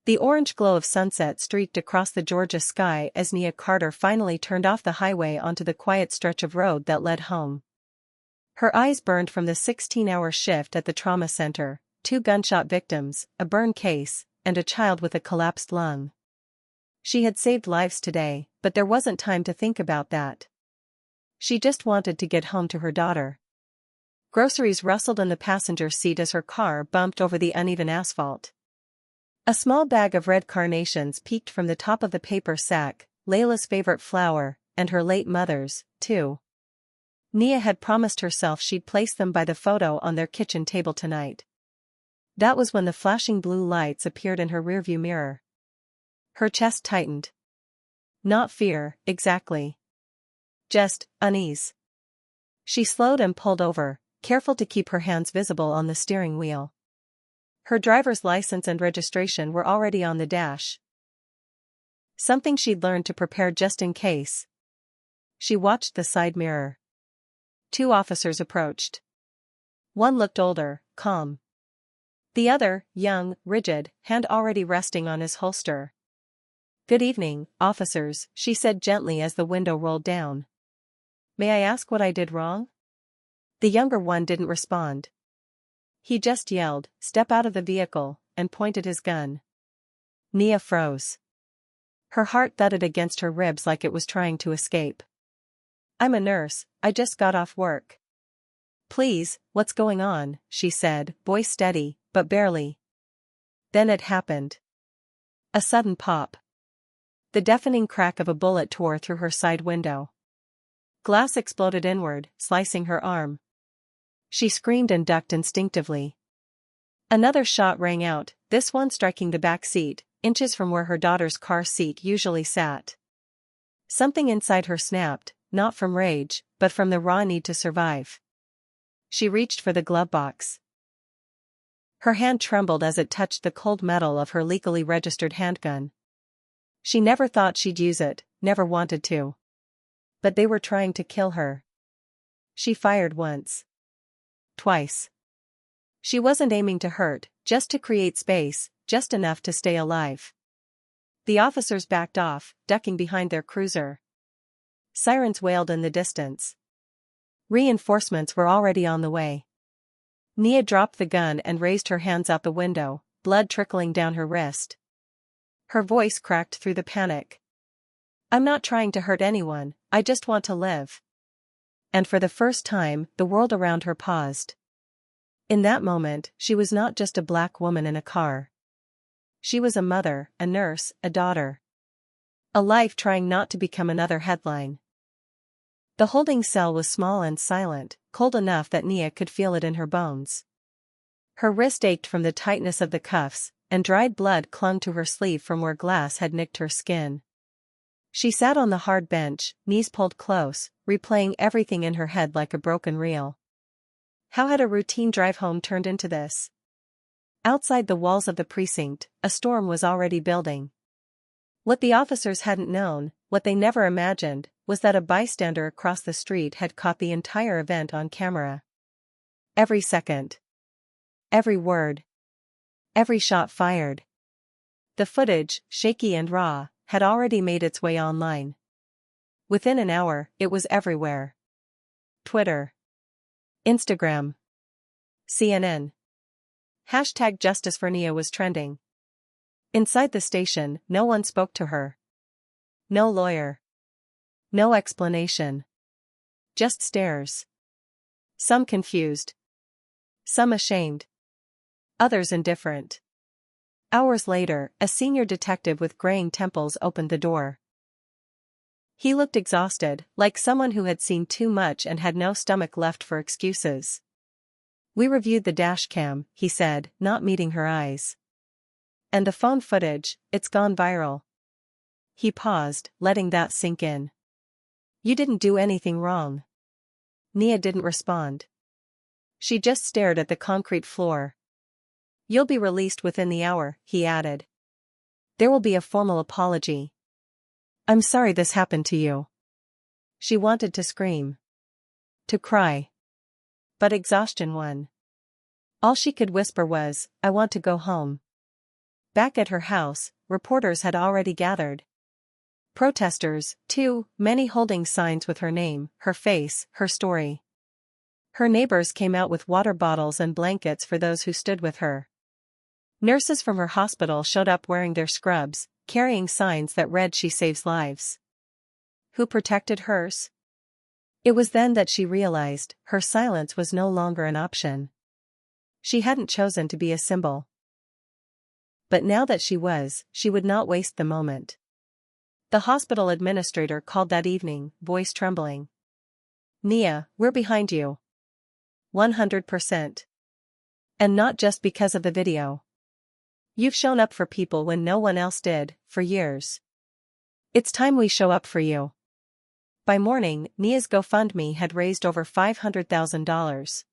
The orange glow of sunset streaked across the Georgia sky as Nia Carter finally turned off the highway onto the quiet stretch of road that led home. Her eyes burned from the 16-hour shift at the trauma center, 2 gunshot victims, a burn case, and a child with a collapsed lung. She had saved lives today, but there wasn't time to think about that. She just wanted to get home to her daughter. Groceries rustled in the passenger seat as her car bumped over the uneven asphalt. A small bag of red carnations peeked from the top of the paper sack, Laila's favorite flower, and her late mother's, too. Nia had promised herself she'd place them by the photo on their kitchen table tonight. That was when the flashing blue lights appeared in her rearview mirror. Her chest tightened. Not fear, exactly. Just unease. She slowed and pulled over, careful to keep her hands visible on the steering wheel. Her driver's license and registration were already on the dash. Something she'd learned to prepare just in case. She watched the side mirror. 2 officers approached. One looked older, calm. The other, young, rigid, hand already resting on his holster. "Good evening, officers," she said gently as the window rolled down. "May I ask what I did wrong?" The younger one didn't respond. He just yelled, "Step out of the vehicle," and pointed his gun. Nia froze. Her heart thudded against her ribs like it was trying to escape. "I'm a nurse, I just got off work." "Please, what's going on?" she said, voice steady, but barely. Then it happened. A sudden pop. The deafening crack of a bullet tore through her side window. Glass exploded inward, slicing her arm. She screamed and ducked instinctively. Another shot rang out, this one striking the back seat, inches from where her daughter's car seat usually sat. Something inside her snapped, not from rage, but from the raw need to survive. She reached for the glove box. Her hand trembled as it touched the cold metal of her legally registered handgun. She never thought she'd use it, never wanted to. But they were trying to kill her. She fired once. Twice. She wasn't aiming to hurt, just to create space, just enough to stay alive. The officers backed off, ducking behind their cruiser. Sirens wailed in the distance. Reinforcements were already on the way. Nia dropped the gun and raised her hands out the window, blood trickling down her wrist. Her voice cracked through the panic. "I'm not trying to hurt anyone, I just want to live." And for the first time, the world around her paused. In that moment, she was not just a black woman in a car. She was a mother, a nurse, a daughter. A life trying not to become another headline. The holding cell was small and silent, cold enough that Nia could feel it in her bones. Her wrist ached from the tightness of the cuffs, and dried blood clung to her sleeve from where glass had nicked her skin. She sat on the hard bench, knees pulled close, replaying everything in her head like a broken reel. How had a routine drive home turned into this? Outside the walls of the precinct, a storm was already building. What the officers hadn't known, what they never imagined, was that a bystander across the street had caught the entire event on camera. Every second. Every word. Every shot fired. The footage, shaky and raw, had already made its way online. Within an hour, it was everywhere. Twitter. Instagram. CNN. Hashtag Justice for Nia was trending. Inside the station, no one spoke to her. No lawyer. No explanation. Just stares. Some confused. Some ashamed. Others indifferent. Hours later, a senior detective with graying temples opened the door. He looked exhausted, like someone who had seen too much and had no stomach left for excuses. "We reviewed the dashcam," he said, not meeting her eyes. "And the phone footage, it's gone viral." He paused, letting that sink in. "You didn't do anything wrong." Nia didn't respond. She just stared at the concrete floor. "You'll be released within the hour," he added. "There will be a formal apology." "I'm sorry this happened to you." She wanted to scream. To cry. But exhaustion won. All she could whisper was, "I want to go home." Back at her house, reporters had already gathered. Protesters, too, many holding signs with her name, her face, her story. Her neighbors came out with water bottles and blankets for those who stood with her. Nurses from her hospital showed up wearing their scrubs, carrying signs that read "She saves lives." Who protected hers? It was then that she realized her silence was no longer an option. She hadn't chosen to be a symbol. But now that she would not waste the moment. The hospital administrator called that evening, voice trembling. "Nia, we're behind you. 100%. And not just because of the video. You've shown up for people when no one else did, for years. It's time we show up for you." By morning, Nia's GoFundMe had raised over $500,000.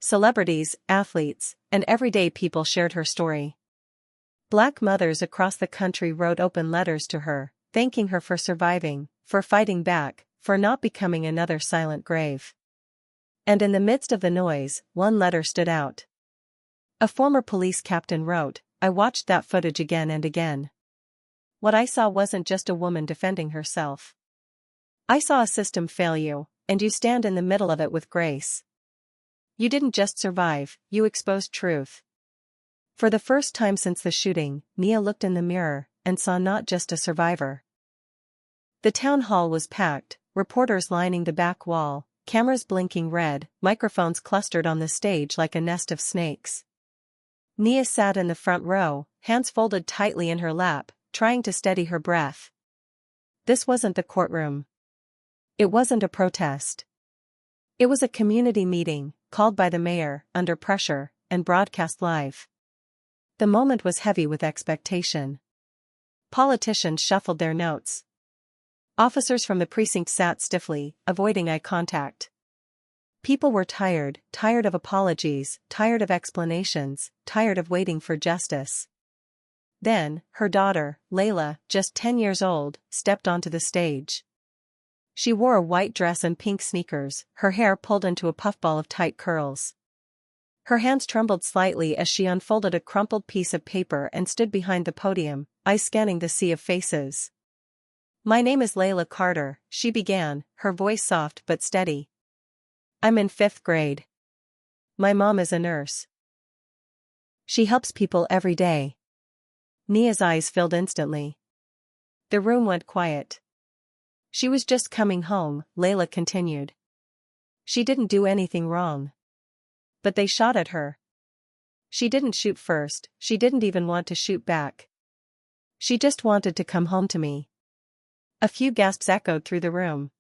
Celebrities, athletes, and everyday people shared her story. Black mothers across the country wrote open letters to her, thanking her for surviving, for fighting back, for not becoming another silent grave. And in the midst of the noise, one letter stood out. A former police captain wrote, "I watched that footage again and again. What I saw wasn't just a woman defending herself. I saw a system fail you, and you stand in the middle of it with grace. You didn't just survive, you exposed truth." For the first time since the shooting, Nia looked in the mirror and saw not just a survivor. The town hall was packed, reporters lining the back wall, cameras blinking red, microphones clustered on the stage like a nest of snakes. Nia sat in the front row, hands folded tightly in her lap, trying to steady her breath. This wasn't the courtroom. It wasn't a protest. It was a community meeting, called by the mayor, under pressure, and broadcast live. The moment was heavy with expectation. Politicians shuffled their notes. Officers from the precinct sat stiffly, avoiding eye contact. People were tired of apologies, tired of explanations, tired of waiting for justice. Then, her daughter, Laila, just 10 years old, stepped onto the stage. She wore a white dress and pink sneakers, her hair pulled into a puffball of tight curls. Her hands trembled slightly as she unfolded a crumpled piece of paper and stood behind the podium, eyes scanning the sea of faces. "My name is Laila Carter," she began, her voice soft but steady. "I'm in 5th grade. My mom is a nurse. She helps people every day." Nia's eyes filled instantly. The room went quiet. "She was just coming home," Laila continued. "She didn't do anything wrong. But they shot at her. She didn't shoot first, she didn't even want to shoot back. She just wanted to come home to me." A few gasps echoed through the room.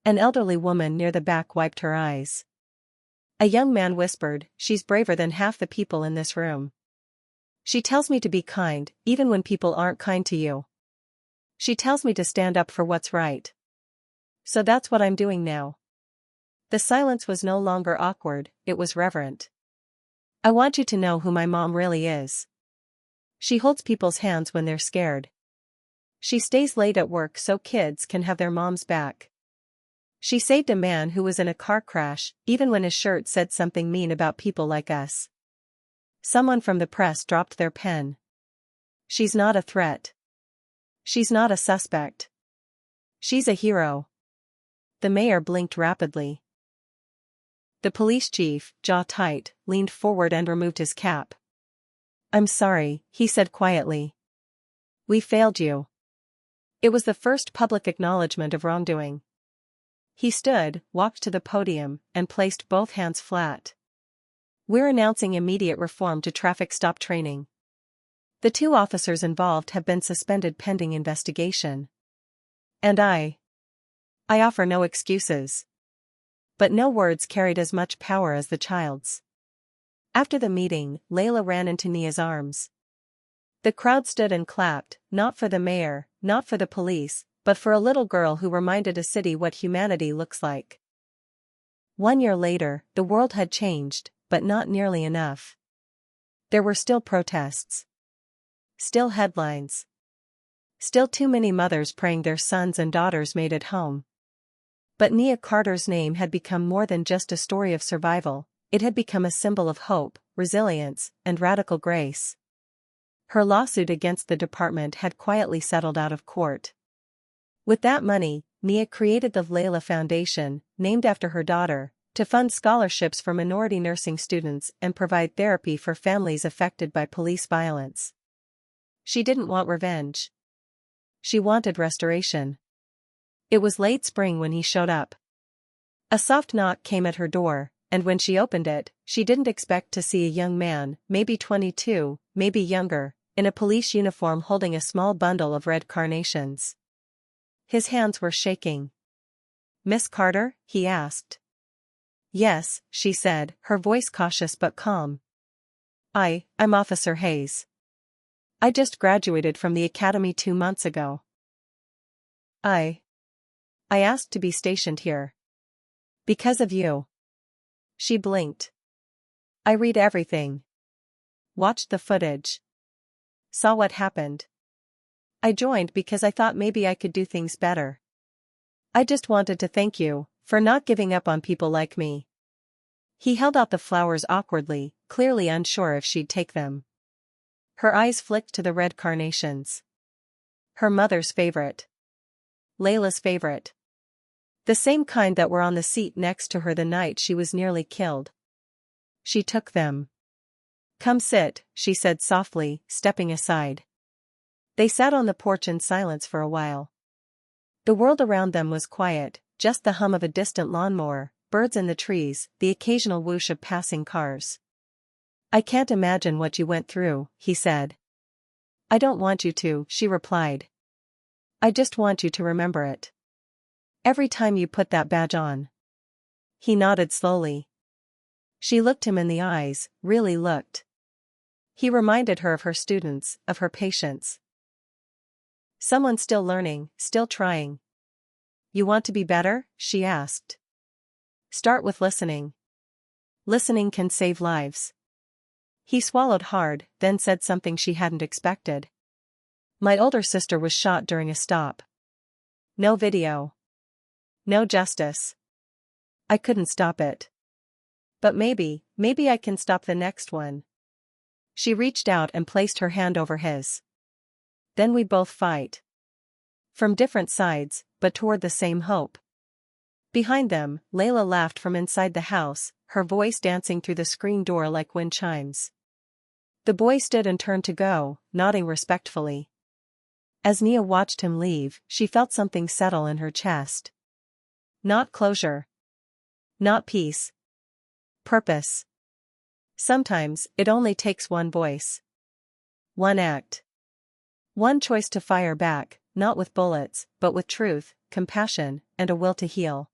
An elderly woman near the back wiped her eyes. A young man whispered, "She's braver than half the people in this room. She tells me to be kind, even when people aren't kind to you. She tells me to stand up for what's right. So that's what I'm doing now." The silence was no longer awkward, it was reverent. "I want you to know who my mom really is. She holds people's hands when they're scared. She stays late at work so kids can have their moms back. She saved a man who was in a car crash, even when his shirt said something mean about people like us." Someone from the press dropped their pen. "She's not a threat. She's not a suspect. She's a hero." The mayor blinked rapidly. The police chief, jaw tight, leaned forward and removed his cap. "I'm sorry," he said quietly. "We failed you." It was the first public acknowledgement of wrongdoing. He stood, walked to the podium, and placed both hands flat. "We're announcing immediate reform to traffic stop training. The 2 officers involved have been suspended pending investigation. And I offer no excuses." But no words carried as much power as the child's. After the meeting, Laila ran into Nia's arms. The crowd stood and clapped, not for the mayor, not for the police, but for a little girl who reminded a city what humanity looks like. 1 year later, the world had changed, but not nearly enough. There were still protests. Still headlines. Still too many mothers praying their sons and daughters made it home. But Nia Carter's name had become more than just a story of survival, it had become a symbol of hope, resilience, and radical grace. Her lawsuit against the department had quietly settled out of court. With that money, Nia created the Laila Foundation, named after her daughter, to fund scholarships for minority nursing students and provide therapy for families affected by police violence. She didn't want revenge. She wanted restoration. It was late spring when he showed up. A soft knock came at her door, and when she opened it, she didn't expect to see a young man, maybe 22, maybe younger, in a police uniform holding a small bundle of red carnations. His hands were shaking. "Miss Carter?" he asked. "Yes," she said, her voice cautious but calm. I'm Officer Hayes. I just graduated from the academy 2 months ago. I asked to be stationed here. Because of you." She blinked. "I read everything. Watched the footage. Saw what happened. I joined because I thought maybe I could do things better. I just wanted to thank you for not giving up on people like me." He held out the flowers awkwardly, clearly unsure if she'd take them. Her eyes flicked to the red carnations. Her mother's favorite. Layla's favorite. The same kind that were on the seat next to her the night she was nearly killed. She took them. "Come sit," she said softly, stepping aside. They sat on the porch in silence for a while. The world around them was quiet, just the hum of a distant lawnmower, birds in the trees, the occasional whoosh of passing cars. "I can't imagine what you went through," he said. "I don't want you to," she replied. "I just want you to remember it. Every time you put that badge on." He nodded slowly. She looked him in the eyes, really looked. He reminded her of her students, of her patients. Someone still learning, still trying. "You want to be better?" she asked. "Start with listening. Listening can save lives." He swallowed hard, then said something she hadn't expected. "My older sister was shot during a stop. No video. No justice. I couldn't stop it. But maybe I can stop the next one." She reached out and placed her hand over his. "Then we both fight. From different sides, but toward the same hope." Behind them, Laila laughed from inside the house, her voice dancing through the screen door like wind chimes. The boy stood and turned to go, nodding respectfully. As Nia watched him leave, she felt something settle in her chest. Not closure. Not peace. Purpose. Sometimes, it only takes one voice. One act. One choice to fire back, not with bullets, but with truth, compassion, and a will to heal.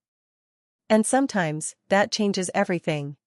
And sometimes, that changes everything.